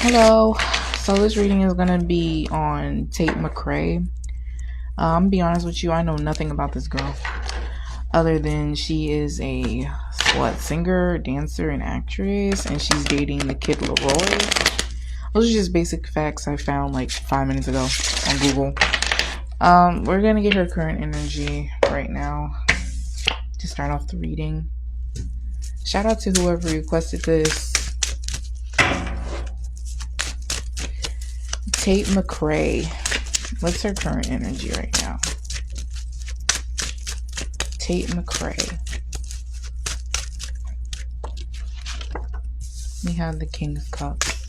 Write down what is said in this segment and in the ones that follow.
Hello. So this reading is gonna be on Tate McRae. I'm gonna be honest with you, I know nothing about this girl other than she is a singer, dancer, and actress, and she's dating the kid Leroy. Those are just basic facts I found like 5 minutes ago on Google. We're gonna get her current energy right now to start off the reading. Shout out to whoever requested this. Tate McRae. What's her current energy right now? Tate McRae. We have the King of Cups.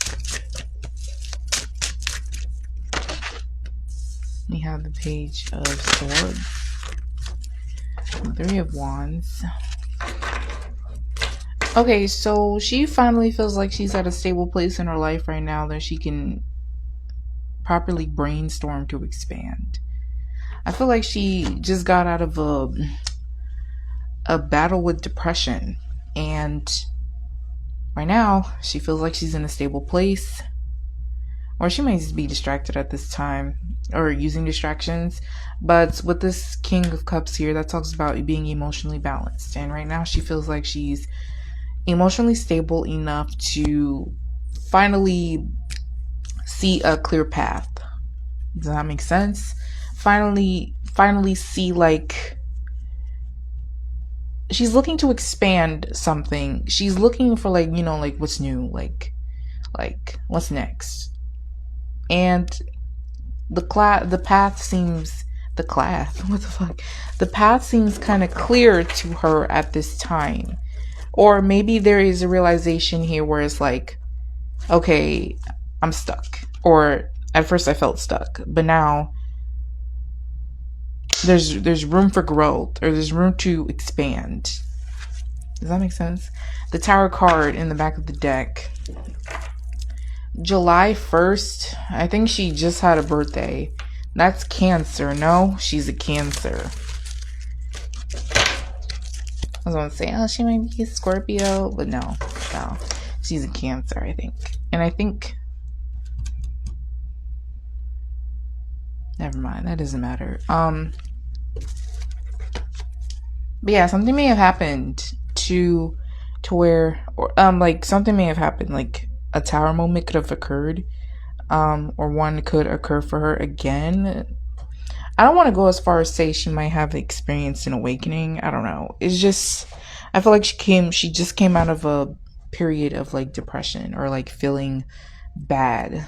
We have the Page of Swords. Three of Wands. Okay, so she finally feels like she's at a stable place in her life right now that she can properly brainstorm to expand. I feel like she just got out of a battle with depression, and right now she feels like she's in a stable place, or she might just be distracted at this time or using distractions. But with this King of Cups here, that talks about being emotionally balanced, and right now she feels like she's emotionally stable enough to finally see a clear path. Does that make sense? Finally see, like, she's looking to expand something. She's looking for, like, you know, like, what's new, like what's next. And the path seems the path seems kind of clear to her at this time. Or maybe there is a realization here where it's like, okay, I'm stuck. Or at first I felt stuck, but now there's room for growth, or there's room to expand. Does that make sense? The Tower card in the back of the deck. July 1st. I think she just had a birthday. That's Cancer. No, she's a Cancer. I was going to say, oh, she might be a Scorpio, but no, she's a Cancer, I think. And I think, never mind, that doesn't matter. But yeah, something may have happened to where, or like something may have happened, like a Tower moment could have occurred, or one could occur for her again. I don't want to go as far as say she might have experienced an awakening. I don't know. It's just, I feel like she just came out of a period of like depression, or like feeling bad.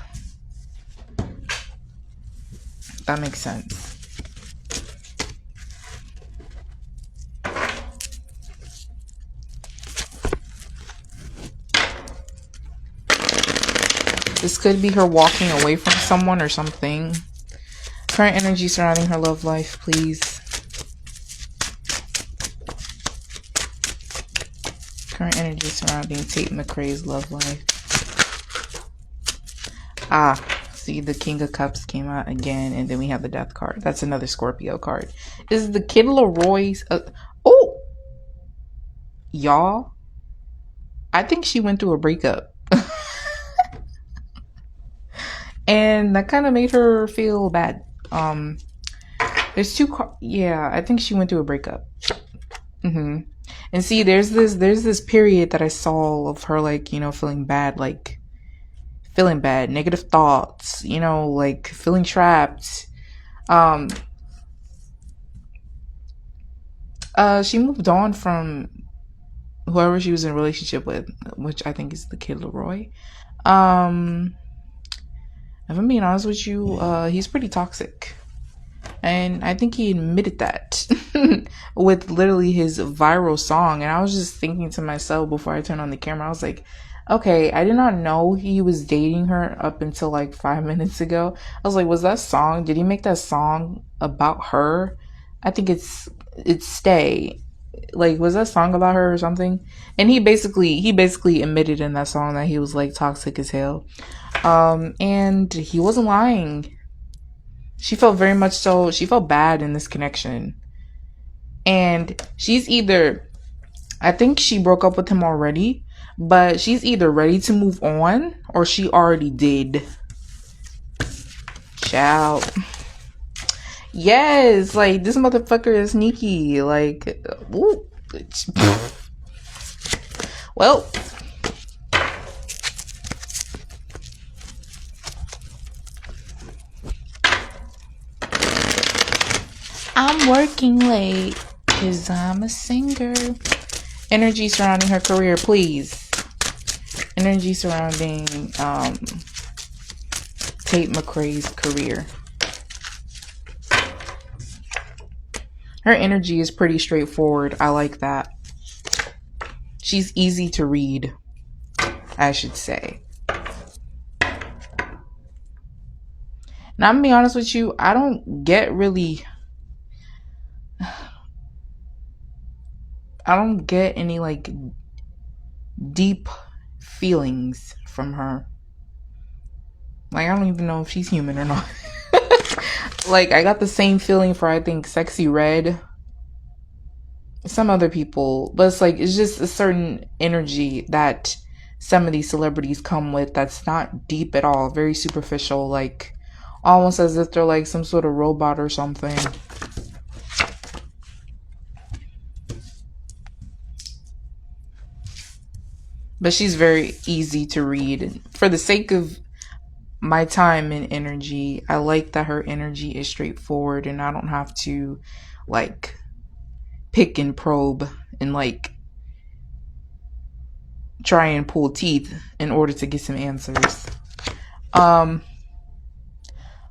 That makes sense. This could be her walking away from someone or something. Current energy surrounding her love life, please. Current energy surrounding Tate McRae's love life. See, the King of Cups came out again, and then we have the Death card. That's another Scorpio card. Is the kid Leroy's... oh! Y'all, I think she went through a breakup. And that kind of made her feel bad. There's two yeah, I think she went through a breakup. And see, there's this period that I saw of her, like, you know, feeling bad, negative thoughts, you know, like feeling trapped. She moved on from whoever she was in a relationship with, which I think is the kid Leroy. If I'm being honest with you, he's pretty toxic. And I think he admitted that with literally his viral song. And I was just thinking to myself before I turned on the camera, I was like, okay, I did not know he was dating her up until like 5 minutes ago. I was like, was that song, did he make that song about her? I think it's Stay. Like, was that song about her or something? And he basically admitted in that song that he was like toxic as hell. And he wasn't lying. She felt very much so, she felt bad in this connection. And she's either, I think she broke up with him already, but she's either ready to move on or she already did. Child. Yes, like this motherfucker is sneaky. Like, ooh. Well, I'm working late because I'm a singer. Energy surrounding her career, please. Energy surrounding Tate McRae's career. Her energy is pretty straightforward. I like that. She's easy to read, I should say. And I'm gonna be honest with you, I don't get any like deep feelings from her. Like, I don't even know if she's human or not. Like, I got the same feeling for, I think, Sexy Red. Some other people. But it's like, it's just a certain energy that some of these celebrities come with that's not deep at all. Very superficial. Like, almost as if they're like some sort of robot or something. But she's very easy to read. For the sake of my time and energy, I like that her energy is straightforward and I don't have to like pick and probe and like try and pull teeth in order to get some answers. What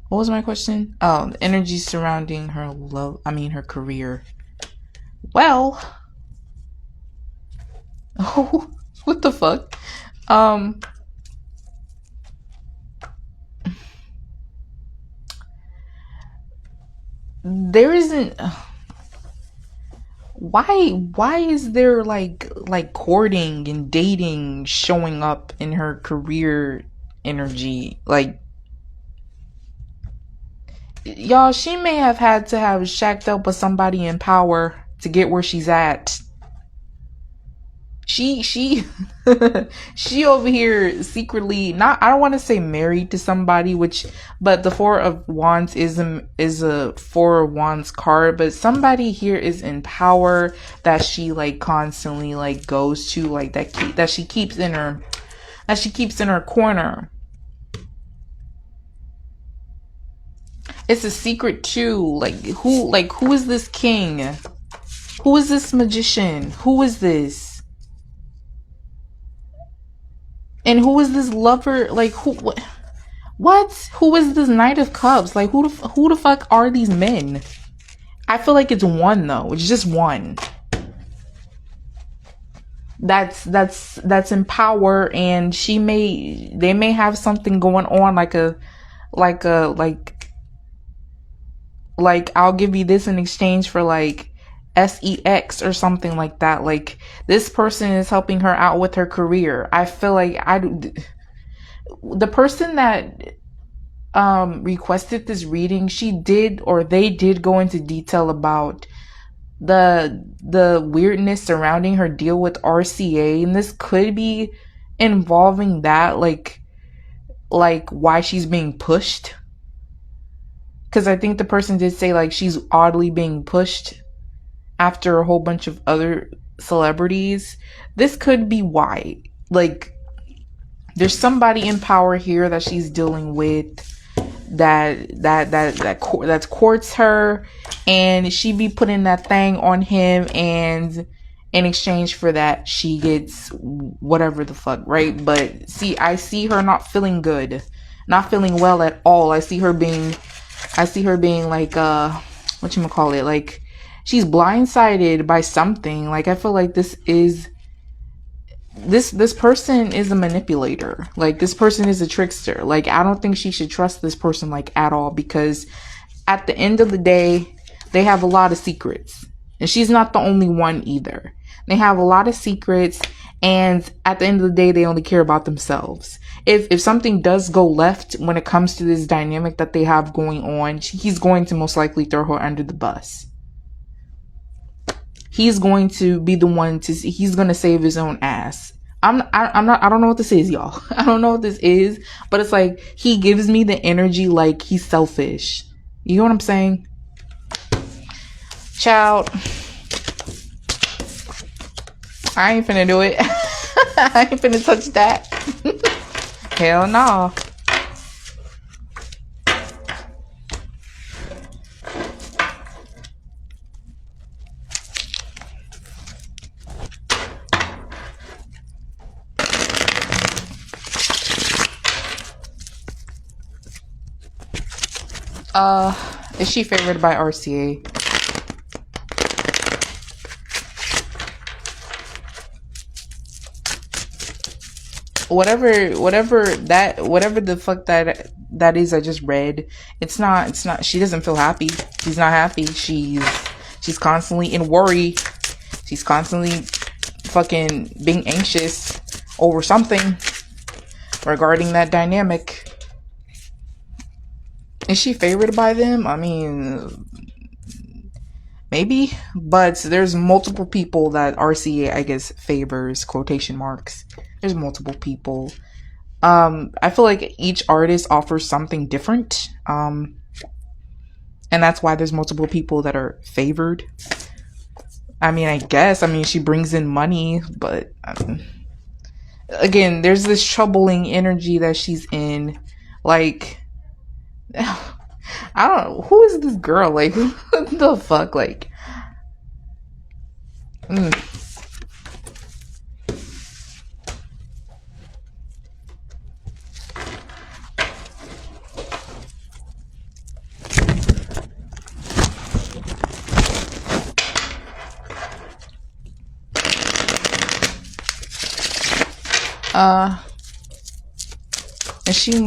was my question? Oh, the energy surrounding her her career. Well, oh, what the fuck? There isn't. Why is there like courting and dating showing up in her career energy? Like, y'all, she may have had to have shacked up with somebody in power to get where she's at. She she over here secretly, not, I don't want to say married to somebody, but the Four of Wands is a Four of Wands card, but somebody here is in power that she like constantly like goes to, like that she keeps in her corner. It's a secret too. Who is this king? Who is this magician? Who is this? And who is this lover? Like, what? Who is this Knight of Cups? Like, who the fuck are these men? I feel like it's one though. It's just one. That's in power, and they may have something going on, like I'll give you this in exchange for like sex or something like that. Like, this person is helping her out with her career. I feel like the person that requested this reading, they did go into detail about the weirdness surrounding her deal with RCA, and this could be involving that, like why she's being pushed. Because I think the person did say like she's oddly being pushed after a whole bunch of other celebrities. This could be why. Like, there's somebody in power here that she's dealing with that courts her, and she be putting that thing on him, and in exchange for that she gets whatever the fuck, right? But see, I see her not feeling good, not feeling well at all. I see her being like whatchamacallit, like she's blindsided by something. Like, I feel like this person is a manipulator. Like, this person is a trickster. Like, I don't think she should trust this person like at all, because at the end of the day, they have a lot of secrets, and she's not the only one either. They have a lot of secrets, and at the end of the day, they only care about themselves. If something does go left when it comes to this dynamic that they have going on, he's going to most likely throw her under the bus. He's going to be the one he's going to save his own ass. I don't know what this is, y'all. I don't know what this is, but it's like he gives me the energy like he's selfish. You know what I'm saying? Child, I ain't finna do it. I ain't finna touch that. Hell no. Is she favored by RCA? Whatever the fuck that is I just read, it's not, she doesn't feel happy. She's not happy. She's constantly in worry. She's constantly fucking being anxious over something regarding that dynamic. Is she favored by them? I mean, maybe, but there's multiple people that RCA, I guess, favors, quotation marks. There's multiple people. I feel like each artist offers something different. And that's why there's multiple people that are favored. I mean, I guess, she brings in money, but again, there's this troubling energy that she's in. Like, I don't know, who is this girl? Like, what the fuck? Like, is she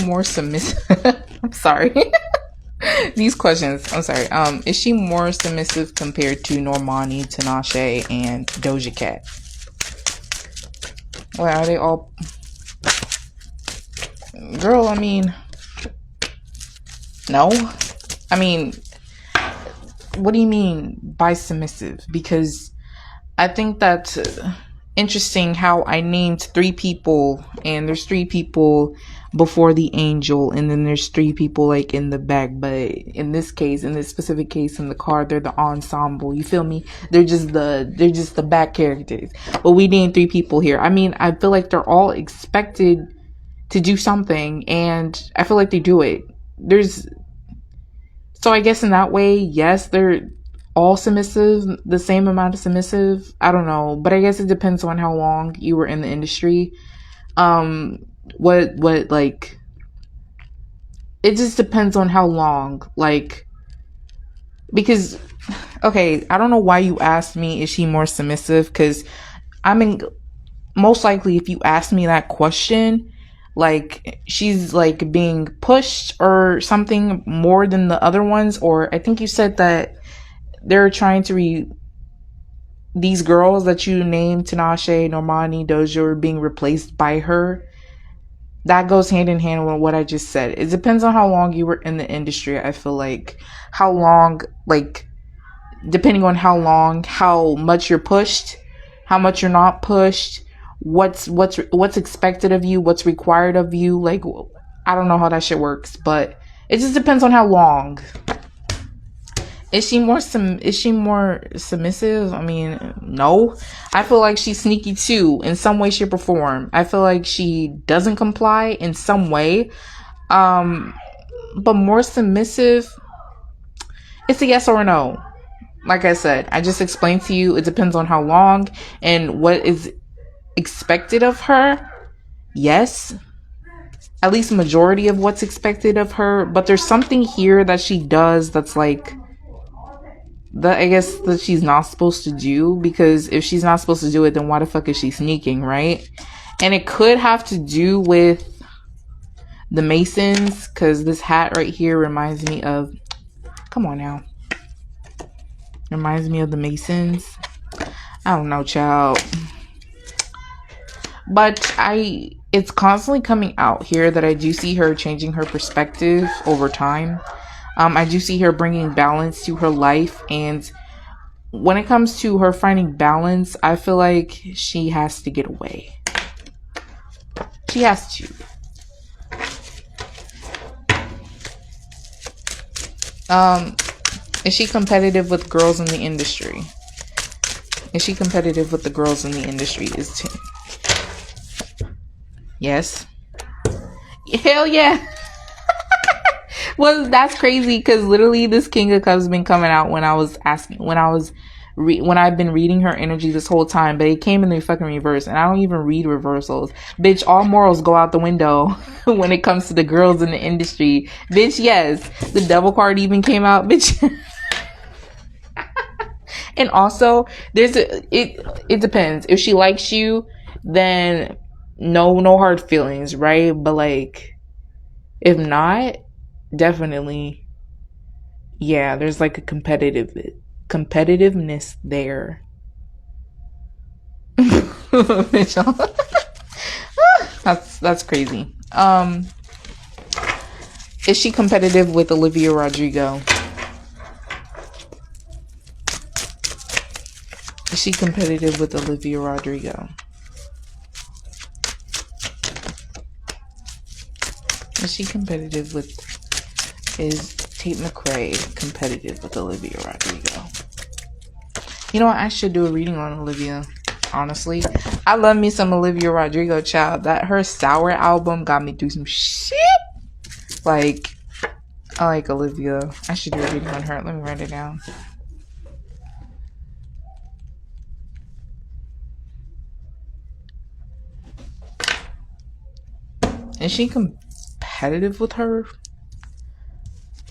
more submissive? I'm sorry. These questions, I'm sorry. Is she more submissive compared to Normani, Tinashe, and Doja Cat? Well, are they all... Girl, no. What do you mean by submissive? Because I think that's interesting how I named 3 people, and there's 3 people before the angel, and then there's 3 people like in the back, but in this specific case in the card, they're the ensemble. You feel me? They're just the back characters. But we named 3 people here. I feel like they're all expected to do something, and I feel like they do it. So I guess in that way, yes, they're all submissive, the same amount of submissive. I don't know, but I guess it depends on how long you were in the industry. Like, it just depends on how long, like, because, okay, I don't know why you asked me, is she more submissive? Because, most likely if you ask me that question, like, she's like being pushed or something more than the other ones, or I think you said that they're trying to these girls that you named, Tinashe, Normani, Doja, are being replaced by her. That goes hand in hand with what I just said. It depends on how long you were in the industry. I feel like how long, like, depending on how long, how much you're pushed, how much you're not pushed, what's expected of you, what's required of you. Like, I don't know how that shit works, but it just depends on how long. Is she more submissive? No. I feel like she's sneaky too, in some way, shape, or form. I feel like she doesn't comply in some way. But more submissive, it's a yes or a no. Like I said, I just explained to you, it depends on how long and what is expected of her. Yes. At least majority of what's expected of her. But there's something here that she does that's like, that I guess that she's not supposed to do, because if she's not supposed to do it, then why the fuck is she sneaking, right? And it could have to do with the Masons, because this hat right here reminds me of, come on now, reminds me of the Masons. I don't know, child, but it's constantly coming out here that I do see her changing her perspective over time. I do see her bringing balance to her life, and when it comes to her finding balance, I feel like she has to get away. She has to. Is she competitive with girls in the industry? Is she competitive with the girls in the industry? Yes. Hell yeah. Well, that's crazy because literally this King of Cups been coming out when I've been reading her energy this whole time, but it came in the fucking reverse, and I don't even read reversals. Bitch, all morals go out the window when it comes to the girls in the industry. Bitch, yes. The devil card even came out, bitch. And also, it depends. If she likes you, then no hard feelings, right? But like, if not, definitely, yeah, there's like a competitiveness there. That's crazy. Is she competitive with Oliva Rodrigo? Is she competitive with Oliva Rodrigo? Is she competitive with... Is Tate McRae competitive with Oliva Rodrigo? You know what? I should do a reading on Olivia. Honestly, I love me some Oliva Rodrigo, child. That her Sour album got me through some shit. Like, I like Olivia. I should do a reading on her. Let me write it down. Is she competitive with her?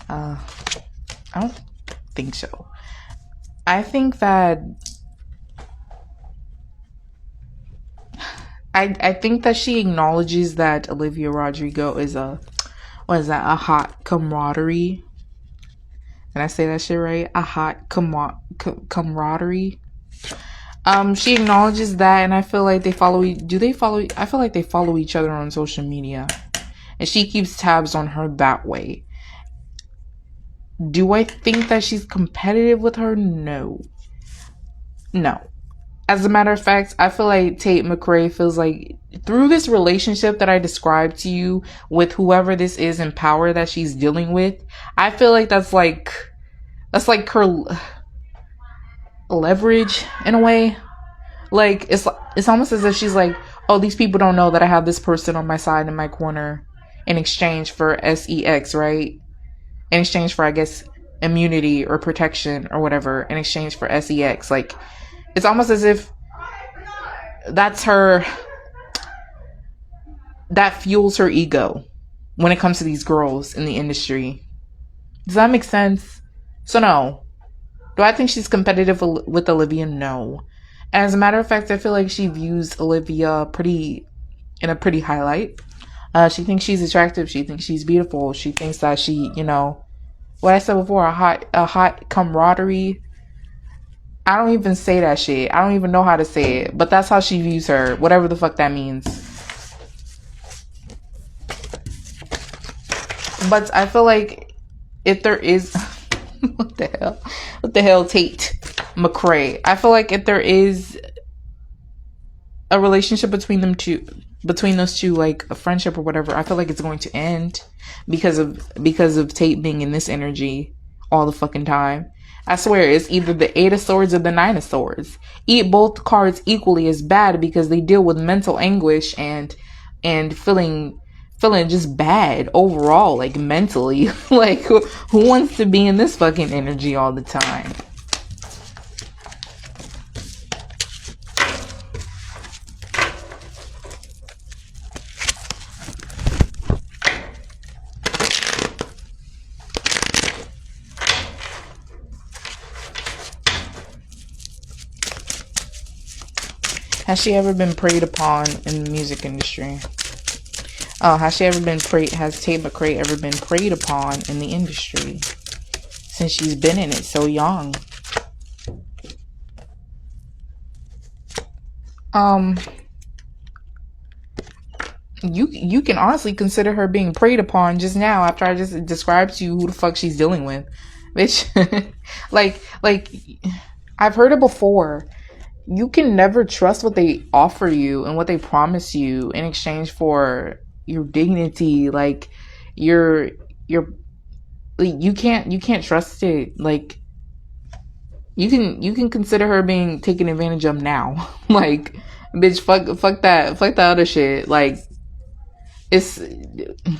I don't think so. I think that I think that she acknowledges that Oliva Rodrigo is a hot camaraderie. Did I say that shit right? A hot camaraderie. She acknowledges that, and I feel like they follow. Do they follow? I feel like they follow each other on social media, and she keeps tabs on her that way. Do I think that she's competitive with her? No. As a matter of fact, I feel like Tate McRae feels like through this relationship that I described to you with whoever this is in power that she's dealing with, I feel like that's like her leverage in a way. Like it's almost as if she's like, oh, these people don't know that I have this person on my side in my corner in exchange for sex, right? In exchange for, I guess, immunity or protection or whatever, in exchange for sex. Like, it's almost as if that's her, that fuels her ego when it comes to these girls in the industry. Does that make sense? So no. Do I think she's competitive with Olivia? No. As a matter of fact, I feel like she views Olivia in a pretty high light. She thinks she's attractive. She thinks she's beautiful. She thinks that she, what I said before, a hot camaraderie. I don't even say that shit. I don't even know how to say it. But that's how she views her. Whatever the fuck that means. But I feel like if there is... What the hell, Tate McRae? I feel like if there is a relationship between those two, like a friendship or whatever, I feel like it's going to end because of Tate being in this energy all the fucking time. I swear, it's either the 8 of Swords or the 9 of Swords. Both cards equally as bad because they deal with mental anguish and feeling just bad overall, like mentally. Like, who wants to be in this fucking energy all the time? Has she ever been preyed upon in the music industry? Oh, has Tate McRae ever been preyed upon in the industry since she's been in it so young? You can honestly consider her being preyed upon just now after I just described to you who the fuck she's dealing with. Bitch, like I've heard it before. You can never trust what they offer you and what they promise you in exchange for your dignity. Like your you can't trust it. Like you can consider her being taken advantage of now. Like, bitch, fuck that other shit. Like, it's I'm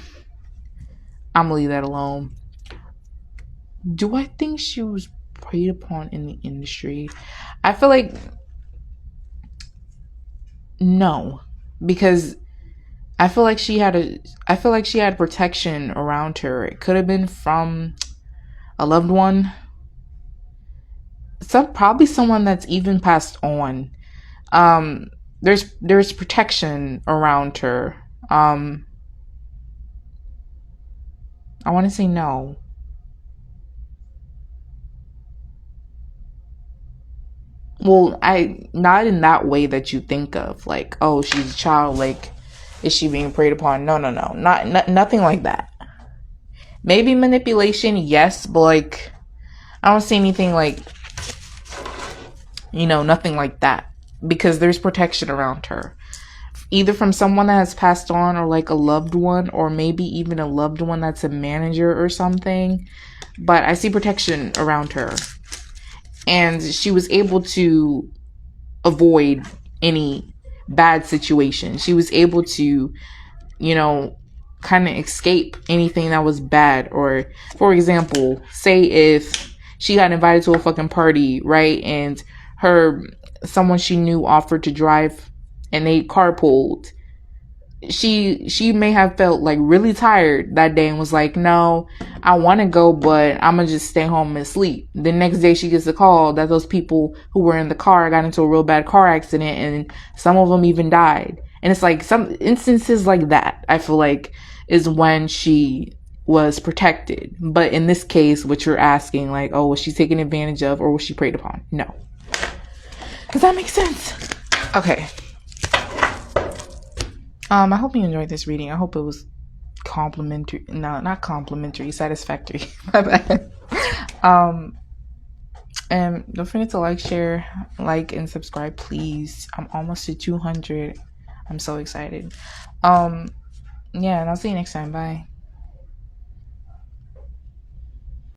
gonna leave that alone. Do I think she was preyed upon in the industry? I feel like no, because I feel like she had protection around her. It could have been from a loved one, probably someone that's even passed on. Um, there's protection around her. I want to say no. Well, I not in that way that you think of. Like, oh, she's a child. Like, is she being preyed upon? No, no, no, nothing like that. Maybe manipulation, yes, but like, I don't see anything like, nothing like that, because there's protection around her, either from someone that has passed on, or like a loved one, or maybe even a loved one that's a manager or something. But I see protection around her, and she was able to avoid any bad situation. She was able to, kind of escape anything that was bad. Or, for example, say if she got invited to a fucking party, right? And someone she knew offered to drive, and they carpooled. She may have felt like really tired that day and was like, no, I want to go, but I'm gonna just stay home and sleep. The next day she gets a call that those people who were in the car got into a real bad car accident, and some of them even died. And it's like some instances like that, I feel like, is when she was protected. But in this case, what you're asking, like, oh, was she taken advantage of, or was she preyed upon? No. Does that make sense? Okay. I hope you enjoyed this reading. I hope it was complimentary. No, not complimentary. Satisfactory. My bad. And don't forget to like, and subscribe, please. I'm almost to 200. I'm so excited. Yeah, and I'll see you next time. Bye.